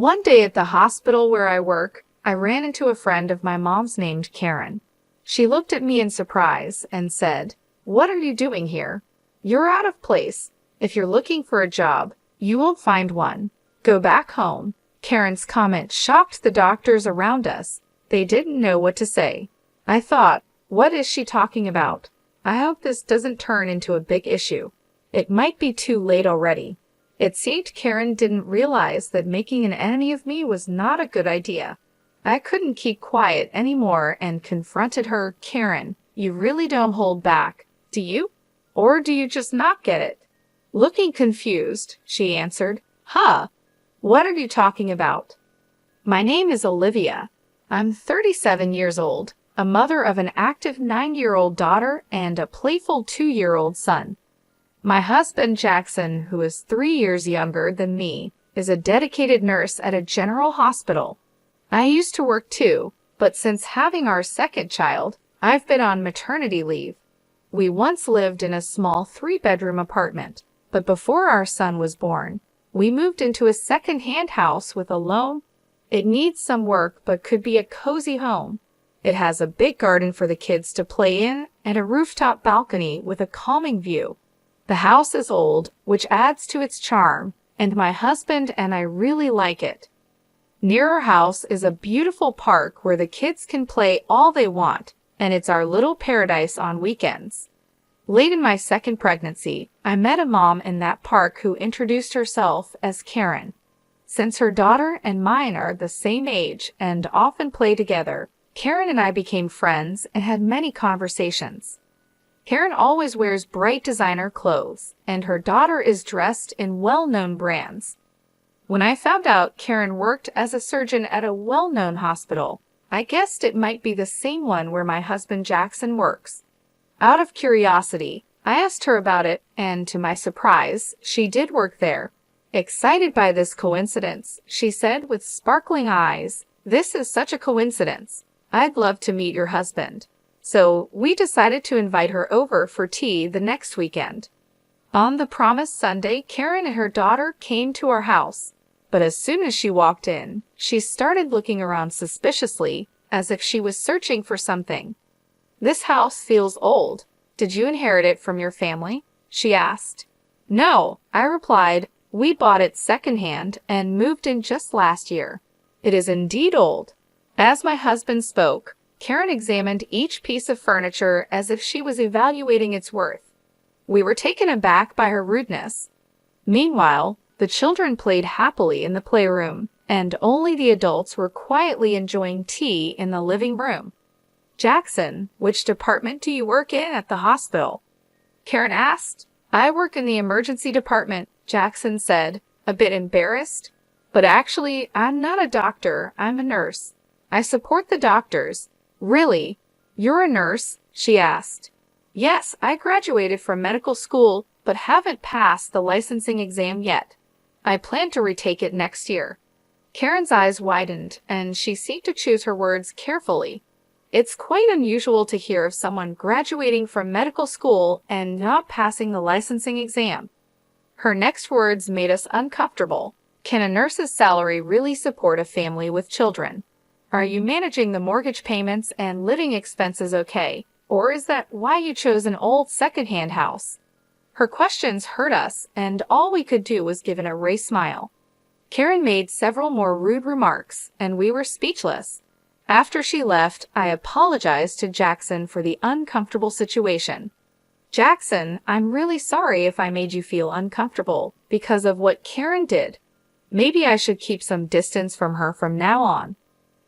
One day at the hospital where I work, I ran into a friend of my mom's named Karen. She looked at me in surprise and said, "What are you doing here? You're out of place. If you're looking for a job, you won't find one. Go back home." Karen's comment shocked the doctors around us. They didn't know what to say. I thought, what is she talking about? I hope this doesn't turn into a big issue. It might be too late already. It seemed Karen didn't realize that making an enemy of me was not a good idea. I couldn't keep quiet anymore and confronted her. "Karen, you really don't hold back, do you? Or do you just not get it?" Looking confused, she answered, "Huh? What are you talking about?" "My name is Olivia. I'm 37 years old, a mother of an active 9-year-old daughter and a playful 2-year-old son. My husband, Jackson, who is 3 years younger than me, is a dedicated nurse at a general hospital. I used to work too, but since having our second child, I've been on maternity leave. We once lived in a small 3-bedroom apartment, but before our son was born, we moved into a second-hand house with a loan. It needs some work but could be a cozy home. It has a big garden for the kids to play in and a rooftop balcony with a calming view. The house is old, which adds to its charm, and my husband and I really like it. Near our house is a beautiful park where the kids can play all they want, and it's our little paradise on weekends. Late in my second pregnancy, I met a mom in that park who introduced herself as Karen. Since her daughter and mine are the same age and often play together, Karen and I became friends and had many conversations. Karen always wears bright designer clothes, and her daughter is dressed in well-known brands. When I found out Karen worked as a surgeon at a well-known hospital, I guessed it might be the same one where my husband Jackson works. Out of curiosity, I asked her about it, and to my surprise, she did work there. Excited by this coincidence, she said with sparkling eyes, "This is such a coincidence. I'd love to meet your husband." So we decided to invite her over for tea the next weekend. On the promised Sunday, Karen and her daughter came to our house. But as soon as she walked in, she started looking around suspiciously, as if she was searching for something. "This house feels old. Did you inherit it from your family?" she asked. "No," I replied. "We bought it secondhand and moved in just last year. It is indeed old." As my husband spoke, Karen examined each piece of furniture as if she was evaluating its worth. We were taken aback by her rudeness. Meanwhile, the children played happily in the playroom, and only the adults were quietly enjoying tea in the living room. "Jackson, which department do you work in at the hospital?" Karen asked. "I work in the emergency department," Jackson said, a bit embarrassed. "But actually, I'm not a doctor, I'm a nurse. I support the doctors." "Really? You're a nurse?" she asked. "Yes, I graduated from medical school, but haven't passed the licensing exam yet. I plan to retake it next year." Karen's eyes widened, and she seemed to choose her words carefully. It's quite unusual to hear of someone graduating from medical school and not passing the licensing exam. Her next words made us uncomfortable. "Can a nurse's salary really support a family with children? Are you managing the mortgage payments and living expenses okay? Or is that why you chose an old second-hand house?" Her questions hurt us, and all we could do was give an erased smile. Karen made several more rude remarks, and we were speechless. After she left, I apologized to Jackson for the uncomfortable situation. "Jackson, I'm really sorry if I made you feel uncomfortable because of what Karen did. Maybe I should keep some distance from her from now on."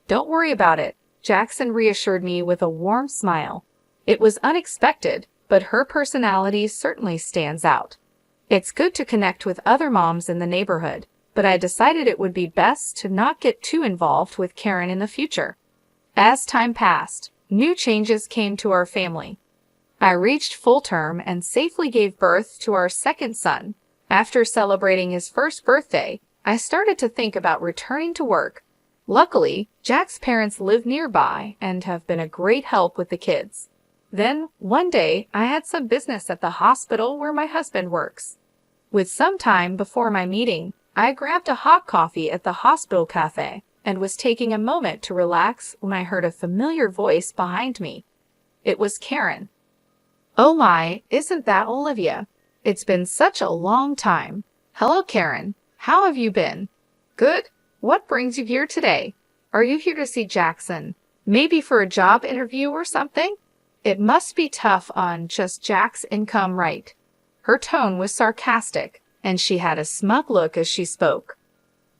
"Don't worry about it," Jackson reassured me with a warm smile. "It was unexpected, but her personality certainly stands out. It's good to connect with other moms in the neighborhood, but I decided it would be best to not get too involved with Karen in the future." As time passed, new changes came to our family. I reached full term and safely gave birth to our second son. After celebrating his first birthday, I started to think about returning to work. Luckily, Jack's parents live nearby and have been a great help with the kids. Then, one day, I had some business at the hospital where my husband works. With some time before my meeting, I grabbed a hot coffee at the hospital cafe and was taking a moment to relax when I heard a familiar voice behind me. It was Karen. Oh my, isn't that Olivia? It's been such a long time. Hello, Karen. How have you been? Good. What brings you here today? Are you here to see Jackson? Maybe for a job interview or something? It must be tough on just Jack's income, right? Her tone was sarcastic, and she had a smug look as she spoke.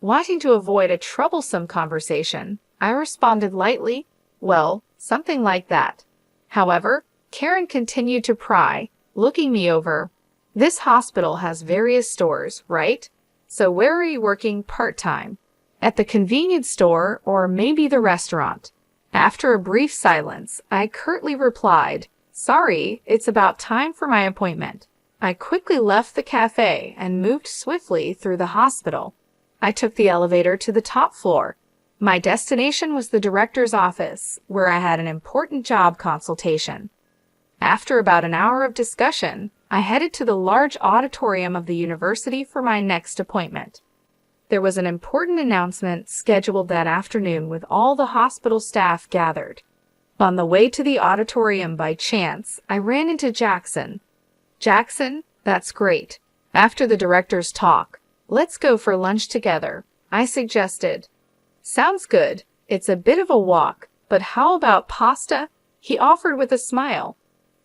Wanting to avoid a troublesome conversation, I responded lightly, well, something like that. However, Karen continued to pry, looking me over. This hospital has various stores, right? So where are you working part-time? At the convenience store or maybe the restaurant? After a brief silence, I curtly replied, sorry, it's about time for my appointment. I quickly left the cafe and moved swiftly through the hospital. I took the elevator to the top floor. My destination was the director's office, where I had an important job consultation. After about an hour of discussion, I headed to the large auditorium of the university for my next appointment. There was an important announcement scheduled that afternoon with all the hospital staff gathered. On the way to the auditorium by chance, I ran into Jackson. Jackson, that's great. After the director's talk, let's go for lunch together, I suggested. Sounds good. It's a bit of a walk, but how about pasta? He offered with a smile.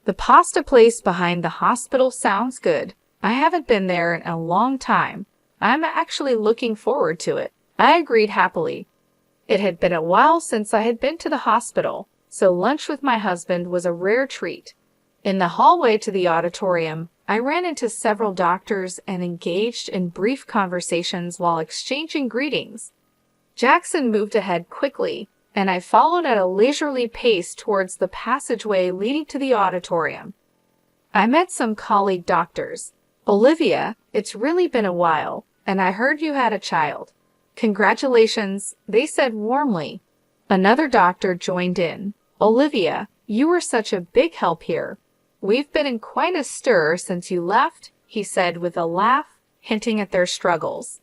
The pasta place behind the hospital sounds good. I haven't been there in a long time. I'm actually looking forward to it. I agreed happily. It had been a while since I had been to the hospital, so lunch with my husband was a rare treat. In the hallway to the auditorium, I ran into several doctors and engaged in brief conversations while exchanging greetings. Jackson moved ahead quickly, and I followed at a leisurely pace towards the passageway leading to the auditorium. I met some colleague doctors. Olivia, it's really been a while, and I heard you had a child. Congratulations, they said warmly. Another doctor joined in. Olivia, you were such a big help here. We've been in quite a stir since you left, he said with a laugh, hinting at their struggles.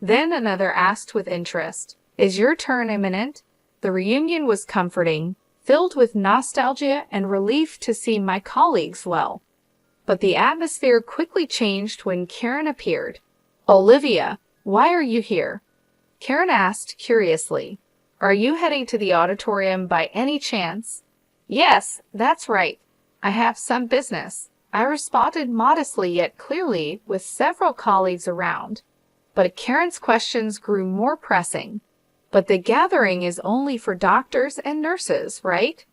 Then another asked with interest, is your turn imminent? The reunion was comforting, filled with nostalgia and relief to see my colleagues well. But the atmosphere quickly changed when Karen appeared. Olivia, why are you here? Karen asked curiously. Are you heading to the auditorium by any chance? Yes, that's right. I have some business. I responded modestly yet clearly with several colleagues around. But Karen's questions grew more pressing. But the gathering is only for doctors and nurses, right?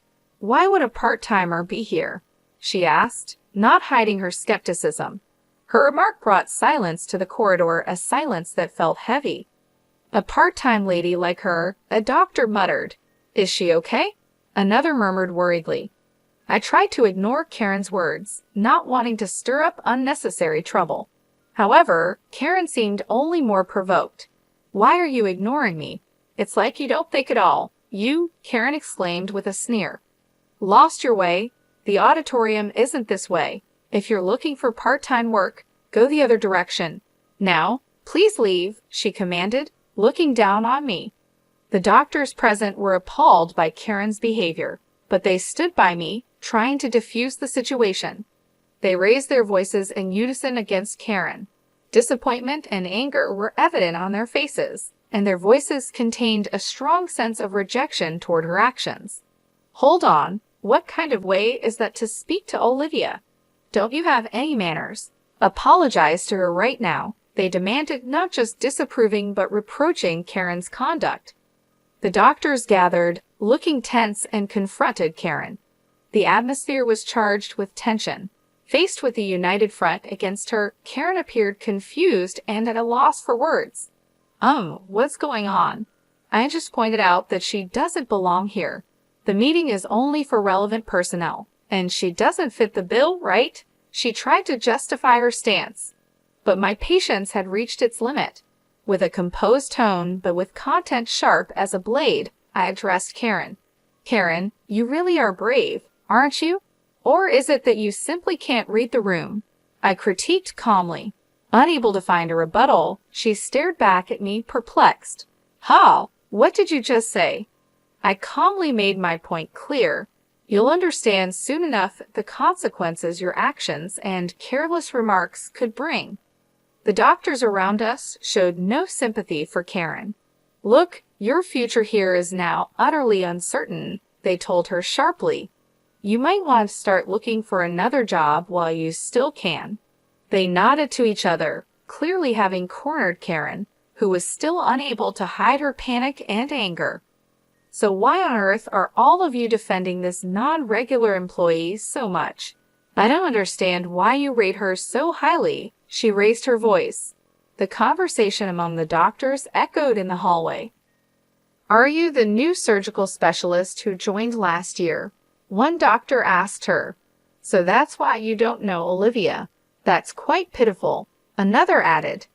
Why would a part-timer be here? She asked, not hiding her skepticism. Her remark brought silence to the corridor, a silence that felt heavy. A part-time lady like her, a doctor muttered. Is she okay? Another murmured worriedly. I tried to ignore Karen's words, not wanting to stir up unnecessary trouble. However, Karen seemed only more provoked. Why are you ignoring me? It's like you don't think at all. You, Karen exclaimed with a sneer. Lost your way? The auditorium isn't this way. If you're looking for part-time work, go the other direction. Now, please leave, she commanded, looking down on me. The doctors present were appalled by Karen's behavior, but they stood by me, trying to diffuse the situation. They raised their voices in unison against Karen. Disappointment and anger were evident on their faces, and their voices contained a strong sense of rejection toward her actions. Hold on, what kind of way is that to speak to Olivia? Don't you have any manners? Apologize to her right now, they demanded, not just disapproving but reproaching Karen's conduct. The doctors gathered, looking tense, and confronted Karen. The atmosphere was charged with tension. Faced with a united front against her, Karen appeared confused and at a loss for words. What's going on? I just pointed out that she doesn't belong here. The meeting is only for relevant personnel, and she doesn't fit the bill, right? She tried to justify her stance. But my patience had reached its limit. With a composed tone, but with content sharp as a blade, I addressed Karen. Karen, you really are brave, aren't you? Or is it that you simply can't read the room? I critiqued calmly. Unable to find a rebuttal, she stared back at me, perplexed. "How? What did you just say?" I calmly made my point clear. "You'll understand soon enough the consequences your actions and careless remarks could bring." The doctors around us showed no sympathy for Karen. "Look, your future here is now utterly uncertain," they told her sharply. "You might want to start looking for another job while you still can." They nodded to each other, clearly having cornered Karen, who was still unable to hide her panic and anger. "So why on earth are all of you defending this non-regular employee so much? I don't understand why you rate her so highly." She raised her voice. The conversation among the doctors echoed in the hallway. "Are you the new surgical specialist who joined last year?" One doctor asked her. "So that's why you don't know Olivia. That's quite pitiful," another added.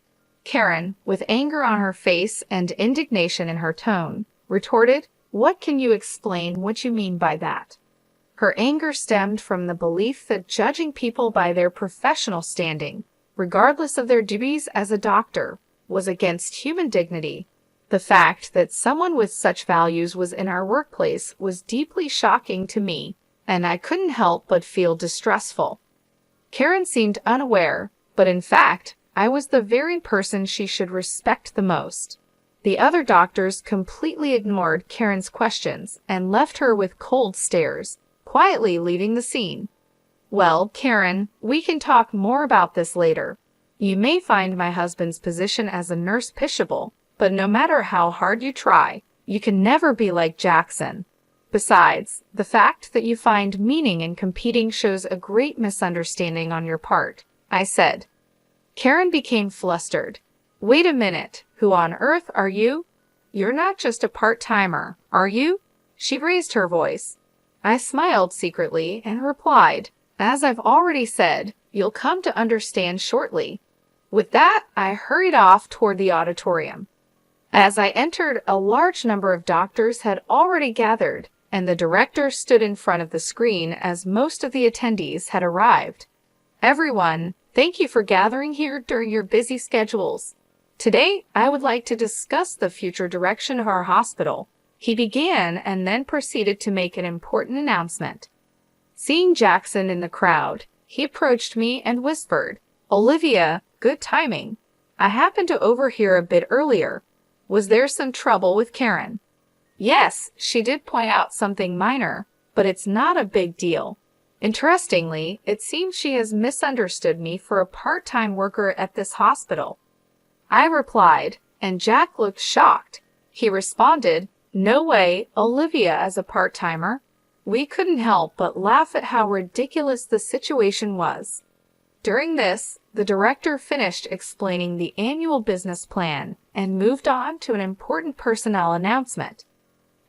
Karen, with anger on her face and indignation in her tone, retorted, "What can you explain what you mean by that?" Her anger stemmed from the belief that judging people by their professional standing, regardless of their duties as a doctor, was against human dignity. The fact that someone with such values was in our workplace was deeply shocking to me, and I couldn't help but feel distrustful. Karen seemed unaware, but in fact, I was the very person she should respect the most. The other doctors completely ignored Karen's questions and left her with cold stares, quietly leaving the scene. "Well, Karen, we can talk more about this later. You may find my husband's position as a nurse pitiable, but no matter how hard you try, you can never be like Jackson. Besides, the fact that you find meaning in competing shows a great misunderstanding on your part," I said. Karen became flustered. "Wait a minute, who on earth are you? You're not just a part-timer, are you?" She raised her voice. I smiled secretly and replied, "As I've already said, you'll come to understand shortly." With that, I hurried off toward the auditorium. As I entered, a large number of doctors had already gathered, and the director stood in front of the screen as most of the attendees had arrived. "Everyone, thank you for gathering here during your busy schedules. Today, I would like to discuss the future direction of our hospital," he began and then proceeded to make an important announcement. Seeing Jackson in the crowd, he approached me and whispered, "Olivia, good timing. I happened to overhear a bit earlier. Was there some trouble with Karen?" "Yes, she did point out something minor, but it's not a big deal. Interestingly, it seems she has misunderstood me for a part-time worker at this hospital," I replied, and Jack looked shocked. He responded, "No way, Olivia as a part-timer." We couldn't help but laugh at how ridiculous the situation was. During this, the director finished explaining the annual business plan and moved on to an important personnel announcement.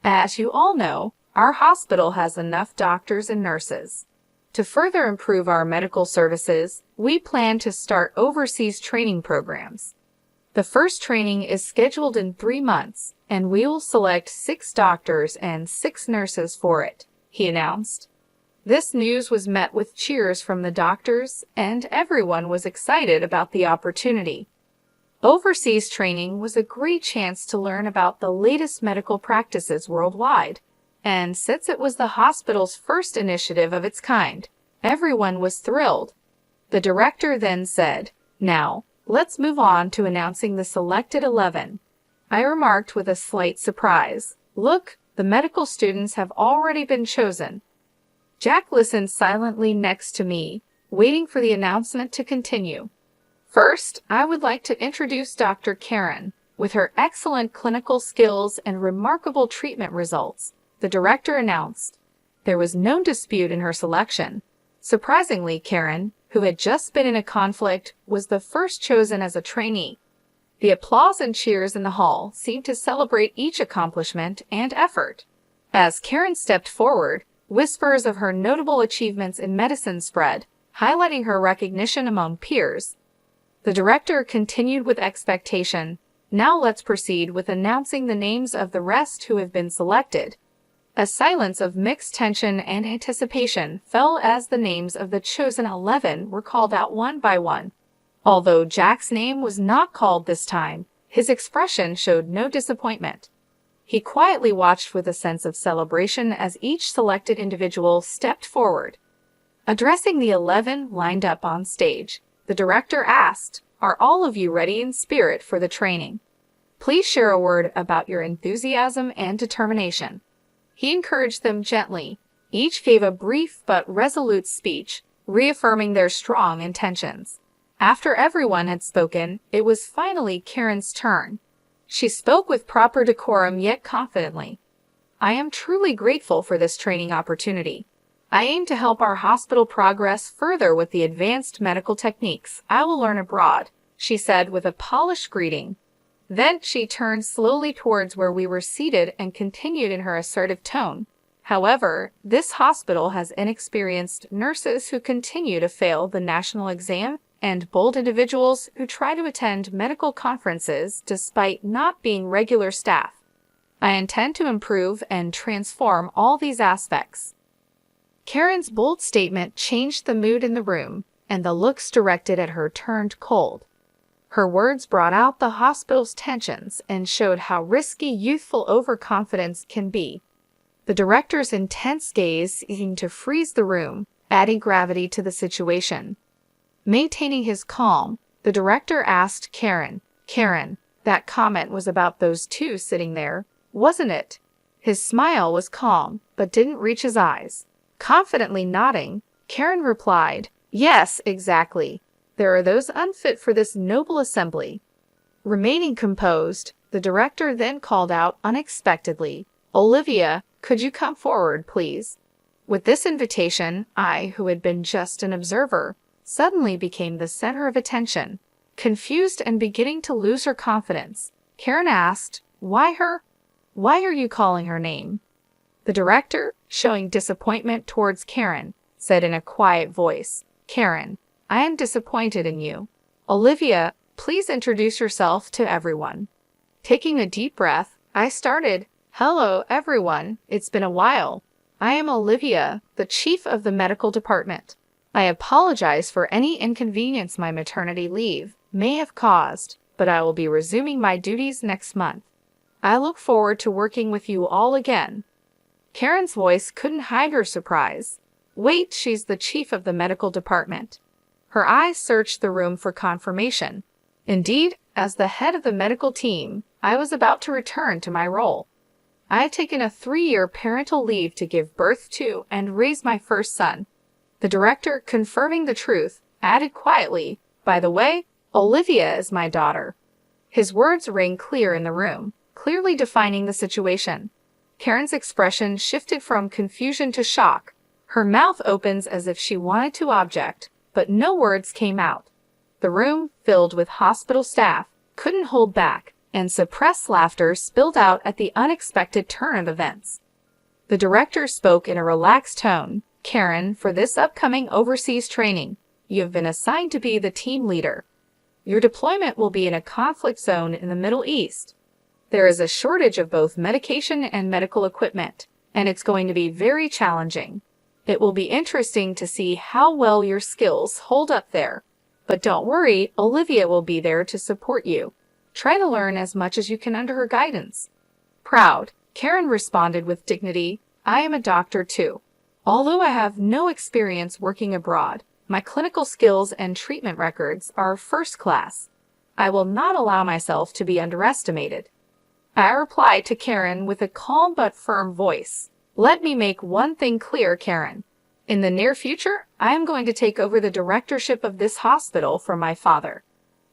As you all know, our hospital has enough doctors and nurses. To further improve our medical services, we plan to start overseas training programs. The first training is scheduled in 3 months, and we will select 6 doctors and 6 nurses for it, he announced. This news was met with cheers from the doctors, and everyone was excited about the opportunity. Overseas training was a great chance to learn about the latest medical practices worldwide, and since it was the hospital's first initiative of its kind, everyone was thrilled. The director then said, "Now, let's move on to announcing the selected 11. I remarked with a slight surprise, "Look, the medical students have already been chosen." Jack listened silently next to me, waiting for the announcement to continue. "First, I would like to introduce Dr. Karen. With her excellent clinical skills and remarkable treatment results," the director announced. There was no dispute in her selection. Surprisingly, Karen, who had just been in a conflict, was the first chosen as a trainee. The applause and cheers in the hall seemed to celebrate each accomplishment and effort. As Karen stepped forward, whispers of her notable achievements in medicine spread, highlighting her recognition among peers. The director continued with expectation, "Now let's proceed with announcing the names of the rest who have been selected." A silence of mixed tension and anticipation fell as the names of the chosen 11 were called out one by one. Although Jack's name was not called this time, his expression showed no disappointment. He quietly watched with a sense of celebration as each selected individual stepped forward. Addressing the 11 lined up on stage, the director asked, "Are all of you ready in spirit for the training? Please share a word about your enthusiasm and determination." He encouraged them gently. Each gave a brief but resolute speech, reaffirming their strong intentions. After everyone had spoken, it was finally Karen's turn. She spoke with proper decorum yet confidently. "I am truly grateful for this training opportunity. I aim to help our hospital progress further with the advanced medical techniques I will learn abroad," she said with a polished greeting. Then she turned slowly towards where we were seated and continued in her assertive tone. "However, this hospital has inexperienced nurses who continue to fail the national exam and bold individuals who try to attend medical conferences despite not being regular staff. I intend to improve and transform all these aspects." Karen's bold statement changed the mood in the room, and the looks directed at her turned cold. Her words brought out the hospital's tensions and showed how risky youthful overconfidence can be. The director's intense gaze seemed to freeze the room, adding gravity to the situation. Maintaining his calm, the director asked Karen, "Karen, that comment was about those two sitting there, wasn't it?" His smile was calm, but didn't reach his eyes. Confidently nodding, Karen replied, "Yes, exactly. There are those unfit for this noble assembly." Remaining composed, the director then called out unexpectedly, "Olivia, could you come forward, please?" With this invitation, I, who had been just an observer, suddenly became the center of attention. Confused and beginning to lose her confidence, Karen asked, "Why her? Why are you calling her name?" The director, showing disappointment towards Karen, said in a quiet voice, "Karen, I am disappointed in you. Olivia, please introduce yourself to everyone." Taking a deep breath, I started, "Hello, everyone. It's been a while. I am Olivia, the chief of the medical department. I apologize for any inconvenience my maternity leave may have caused, but I will be resuming my duties next month. I look forward to working with you all again." Karen's voice couldn't hide her surprise. "Wait, she's the chief of the medical department." Her eyes searched the room for confirmation. Indeed, as the head of the medical team, I was about to return to my role. I had taken a 3-year parental leave to give birth to and raise my first son. The director, confirming the truth, added quietly, "By the way, Olivia is my daughter." His words rang clear in the room, clearly defining the situation. Karen's expression shifted from confusion to shock. Her mouth opens as if she wanted to object, but no words came out. The room, filled with hospital staff, couldn't hold back, and suppressed laughter spilled out at the unexpected turn of events. The director spoke in a relaxed tone, "Karen, for this upcoming overseas training, you have been assigned to be the team leader. Your deployment will be in a conflict zone in the Middle East. There is a shortage of both medication and medical equipment, and it's going to be very challenging. It will be interesting to see how well your skills hold up there. But don't worry, Olivia will be there to support you. Try to learn as much as you can under her guidance." Proud, Karen responded with dignity, "I am a doctor too. Although I have no experience working abroad, my clinical skills and treatment records are first class. I will not allow myself to be underestimated." I replied to Karen with a calm but firm voice, "Let me make one thing clear, Karen. In the near future, I am going to take over the directorship of this hospital from my father.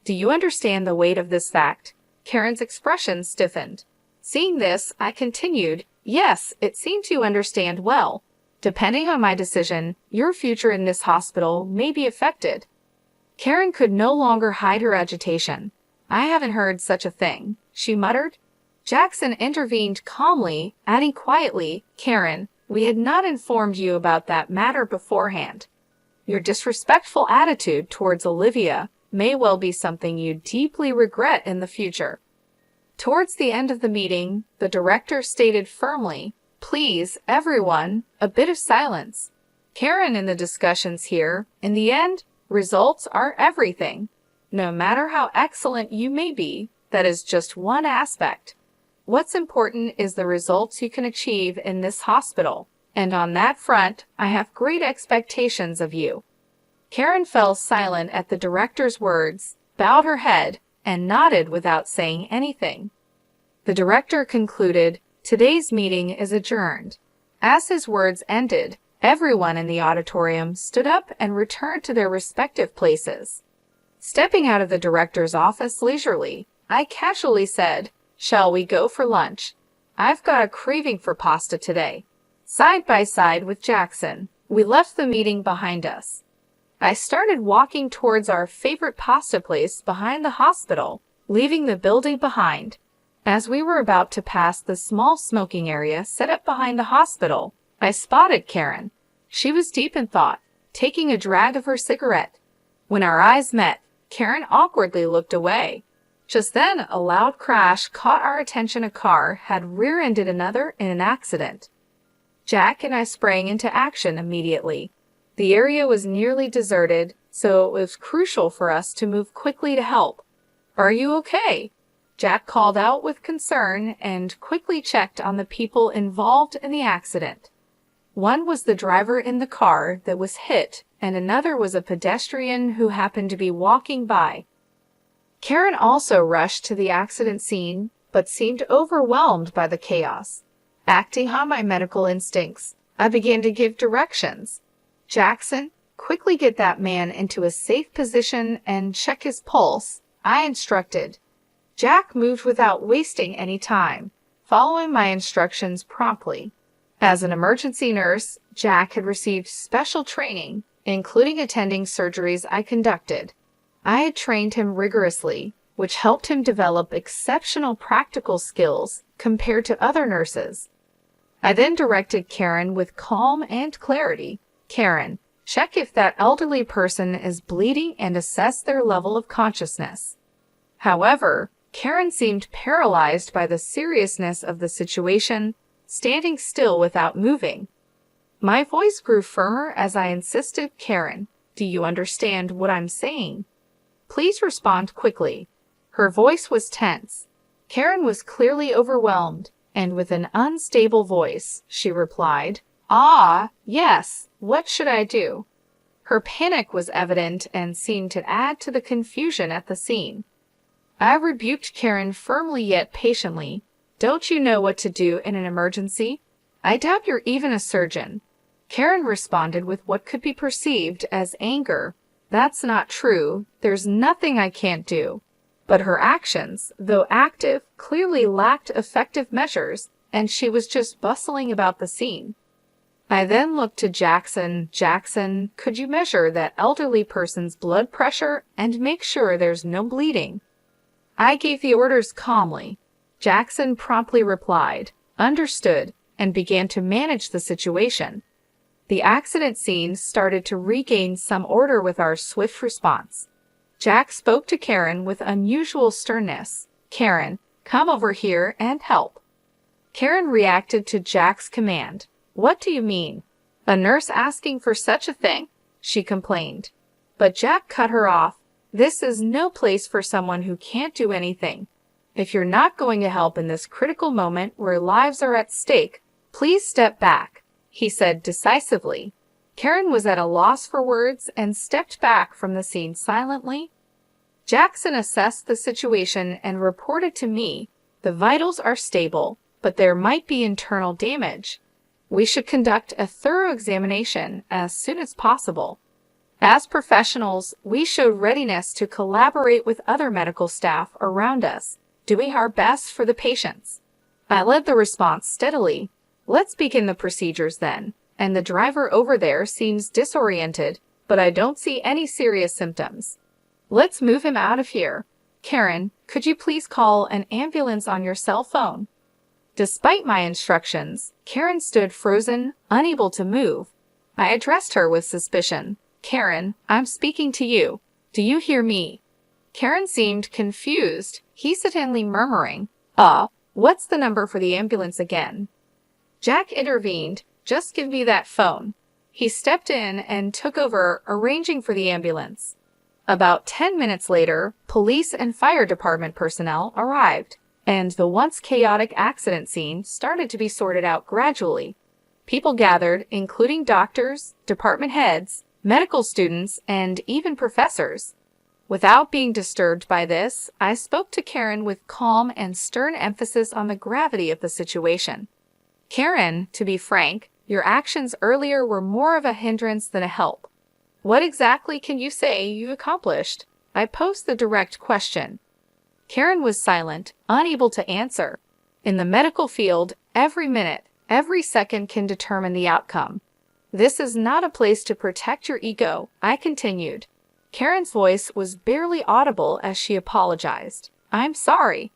Do you understand the weight of this fact?" Karen's expression stiffened. Seeing this, I continued, "Yes, it seems you understand well. Depending on my decision, your future in this hospital may be affected." Karen could no longer hide her agitation. "I haven't heard such a thing," she muttered. Jackson intervened calmly, adding quietly, "Karen, we had not informed you about that matter beforehand. Your disrespectful attitude towards Olivia may well be something you deeply regret in the future." Towards the end of the meeting, the director stated firmly, "Please, everyone, a bit of silence. Karen in the discussions here, in the end, results are everything. No matter how excellent you may be, that is just one aspect. What's important is the results you can achieve in this hospital, and on that front, I have great expectations of you." Karen fell silent at the director's words, bowed her head, and nodded without saying anything. The director concluded, "Today's meeting is adjourned." As his words ended, everyone in the auditorium stood up and returned to their respective places. Stepping out of the director's office leisurely, I casually said, "Shall we go for lunch? I've got a craving for pasta today." Side by side with Jackson, we left the meeting behind us. I started walking towards our favorite pasta place behind the hospital, leaving the building behind. As we were about to pass the small smoking area set up behind the hospital, I spotted Karen. She was deep in thought, taking a drag of her cigarette. When our eyes met, Karen awkwardly looked away. Just then, a loud crash caught our attention. A car had rear-ended another in an accident. Jack and I sprang into action immediately. The area was nearly deserted, so it was crucial for us to move quickly to help. "Are you okay?" Jack called out with concern and quickly checked on the people involved in the accident. One was the driver in the car that was hit, and another was a pedestrian who happened to be walking by. Karen also rushed to the accident scene, but seemed overwhelmed by the chaos. Acting on my medical instincts, I began to give directions. "Jackson, quickly get that man into a safe position and check his pulse," I instructed. Jack moved without wasting any time, following my instructions promptly. As an emergency nurse, Jack had received special training, including attending surgeries I conducted. I had trained him rigorously, which helped him develop exceptional practical skills compared to other nurses. I then directed Karen with calm and clarity. "Karen, check if that elderly person is bleeding and assess their level of consciousness." However, Karen seemed paralyzed by the seriousness of the situation, standing still without moving. My voice grew firmer as I insisted, "Karen, do you understand what I'm saying? Please respond quickly." Her voice was tense. Karen was clearly overwhelmed, and with an unstable voice, she replied, "Ah, yes, what should I do?" Her panic was evident and seemed to add to the confusion at the scene. I rebuked Karen firmly yet patiently. "Don't you know what to do in an emergency? I doubt you're even a surgeon." Karen responded with what could be perceived as anger. "That's not true. There's nothing I can't do." But her actions, though active, clearly lacked effective measures, and she was just bustling about the scene. I then looked to Jackson. "Jackson, could you measure that elderly person's blood pressure and make sure there's no bleeding?" I gave the orders calmly. Jackson promptly replied, "Understood," and began to manage the situation. The accident scene started to regain some order with our swift response. Jack spoke to Karen with unusual sternness. "Karen, come over here and help." Karen reacted to Jack's command. "What do you mean? A nurse asking for such a thing?" she complained. But Jack cut her off. "This is no place for someone who can't do anything. If you're not going to help in this critical moment where lives are at stake, please step back," he said decisively. Karen was at a loss for words and stepped back from the scene silently. Jackson assessed the situation and reported to me, "The vitals are stable, but there might be internal damage. We should conduct a thorough examination as soon as possible." As professionals, we showed readiness to collaborate with other medical staff around us, doing our best for the patients. I led the response steadily. "Let's begin the procedures then. And the driver over there seems disoriented, but I don't see any serious symptoms. Let's move him out of here. Karen, could you please call an ambulance on your cell phone?" Despite my instructions, Karen stood frozen, unable to move. I addressed her with suspicion. "Karen, I'm speaking to you. Do you hear me?" Karen seemed confused, hesitantly murmuring, what's the number for the ambulance again?" Jack intervened. "Just give me that phone." He stepped in and took over, arranging for the ambulance. About 10 minutes later, police and fire department personnel arrived, and the once chaotic accident scene started to be sorted out gradually. People gathered, including doctors, department heads, medical students, and even professors. Without being disturbed by this, I spoke to Karen with calm and stern emphasis on the gravity of the situation. Karen, to be frank, your actions earlier were more of a hindrance than a help. What exactly can you say you've accomplished? I posed the direct question. Karen was silent, unable to answer. In the medical field, every minute, every second can determine the outcome. This is not a place to protect your ego, I continued. Karen's voice was barely audible as she apologized. I'm sorry.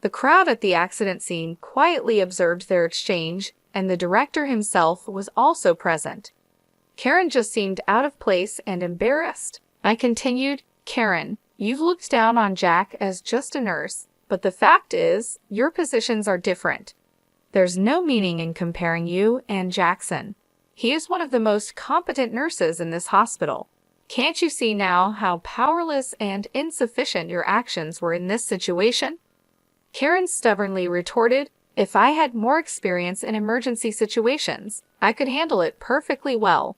The crowd at the accident scene quietly observed their exchange, and the director himself was also present. Karen just seemed out of place and embarrassed. I continued, Karen, you've looked down on Jack as just a nurse, but the fact is, your positions are different. There's no meaning in comparing you and Jackson. He is one of the most competent nurses in this hospital. Can't you see now how powerless and insufficient your actions were in this situation? Karen stubbornly retorted, if I had more experience in emergency situations, I could handle it perfectly well.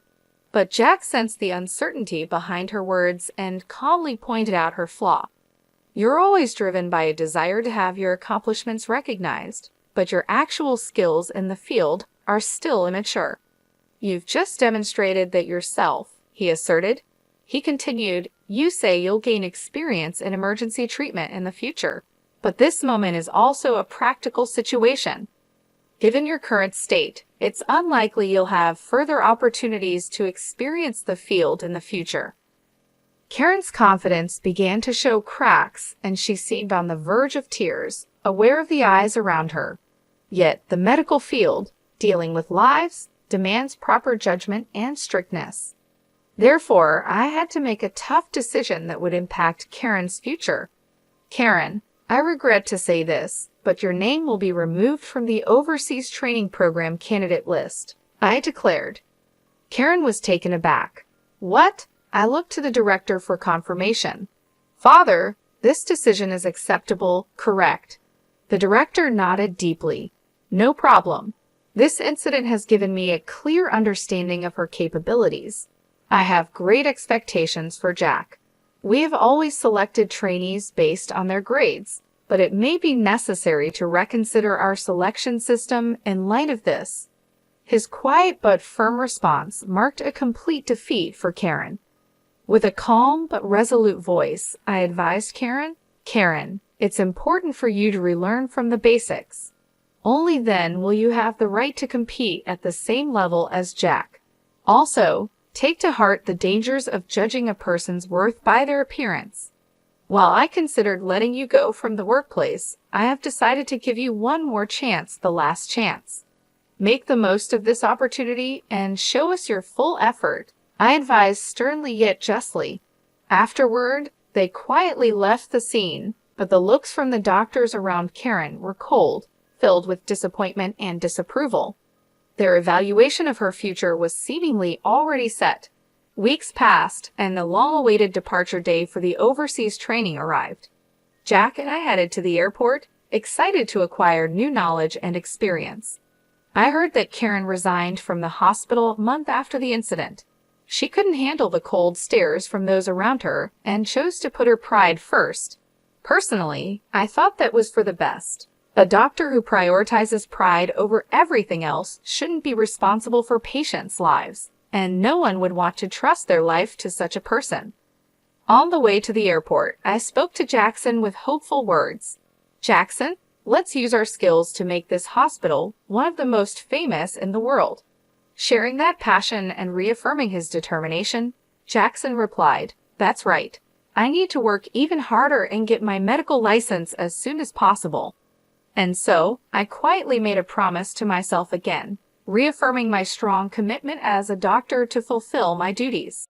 But Jack sensed the uncertainty behind her words and calmly pointed out her flaw. You're always driven by a desire to have your accomplishments recognized, but your actual skills in the field are still immature. You've just demonstrated that yourself, he asserted. He continued, you say you'll gain experience in emergency treatment in the future, but this moment is also a practical situation. Given your current state, it's unlikely you'll have further opportunities to experience the field in the future. Karen's confidence began to show cracks, and she seemed on the verge of tears, aware of the eyes around her. Yet the medical field, dealing with lives, demands proper judgment and strictness. Therefore, I had to make a tough decision that would impact Karen's future. Karen, I regret to say this, but your name will be removed from the Overseas Training Program candidate list, I declared. Karen was taken aback. What? I looked to the director for confirmation. Father, this decision is acceptable, correct? The director nodded deeply. No problem. This incident has given me a clear understanding of her capabilities. I have great expectations for Jack. We have always selected trainees based on their grades, but it may be necessary to reconsider our selection system in light of this. His quiet but firm response marked a complete defeat for Karen. With a calm but resolute voice, I advised Karen, Karen, it's important for you to relearn from the basics. Only then will you have the right to compete at the same level as Jack. Also, take to heart the dangers of judging a person's worth by their appearance. While I considered letting you go from the workplace, I have decided to give you one more chance, the last chance. Make the most of this opportunity and show us your full effort, I advised sternly yet justly. Afterward, they quietly left the scene, but the looks from the doctors around Karen were cold, filled with disappointment and disapproval. Their evaluation of her future was seemingly already set. Weeks passed, and the long-awaited departure day for the overseas training arrived. Jack and I headed to the airport, excited to acquire new knowledge and experience. I heard that Karen resigned from the hospital a month after the incident. She couldn't handle the cold stares from those around her and chose to put her pride first. Personally, I thought that was for the best. A doctor who prioritizes pride over everything else shouldn't be responsible for patients' lives, and no one would want to trust their life to such a person. On the way to the airport, I spoke to Jackson with hopeful words. Jackson, let's use our skills to make this hospital one of the most famous in the world. Sharing that passion and reaffirming his determination, Jackson replied, That's right. I need to work even harder and get my medical license as soon as possible. And so, I quietly made a promise to myself again, reaffirming my strong commitment as a doctor to fulfill my duties.